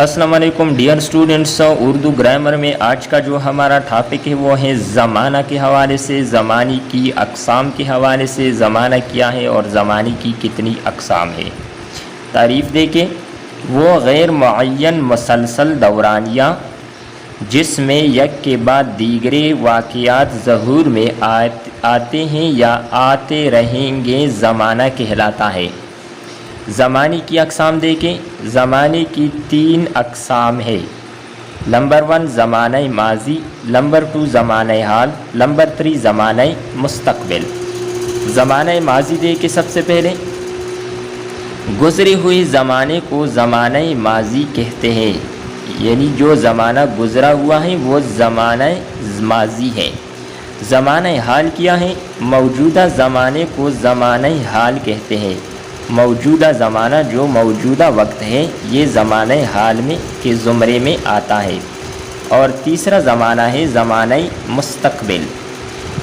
अस्सलाम वालेकुम dear students. Urdu grammar में आज का जो हमारा टॉपिक है वो है ज़माना के हवाले से, ज़माने की अक़साम के हवाले से। ज़माना क्या है और ज़माने की कितनी अक़साम है। तारीफ़ देखें, वो गैर मुअय्यन मुसलसल दौरानिया जिसमें एक के बाद दीगरे वाक़ियात ज़हूर में आते हैं या आते रहेंगे ज़माना कहलाता है। ज़माने की अक़साम देखें, ज़माने की 3 अक़साम है। नंबर 1 ज़माना माज़ी, नंबर 2 ज़माना हाल, नंबर 3 ज़माना मुस्तक़बिल। ज़माना माज़ी देखें, सबसे पहले गुज़रे हुए ज़माने को ज़माना माज़ी कहते हैं, यानी जो ज़माना गुज़रा हुआ है वो ज़माना माज़ी है। ज़माना हाल क्या है? मौजूदा ज़माने को ज़माना हाल कहते हैं। मौजूदा ज़माना जो मौजूदा वक्त है ये ज़माना हाल में के ज़ुमरे में आता है। और तीसरा ज़माना है ज़माना मुस्तक़बिल।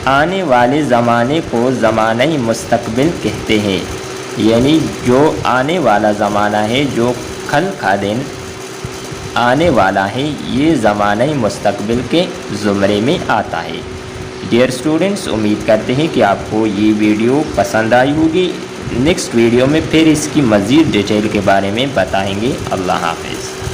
आने वाले ज़माने को ज़माना मुस्तक़बिल कहते हैं, यानी जो आने वाला ज़माना है, जो कल का दिन आने वाला है, ये ज़माना मुस्तक़बिल के ज़ुमरे में आता है। डियर स्टूडेंट्स, उम्मीद करते हैं कि आपको ये वीडियो पसंद आई होगी। नेक्स्ट वीडियो में फिर इसकी मज़ीद डिटेल के बारे में बताएंगे। अल्लाह हाफ़िज़।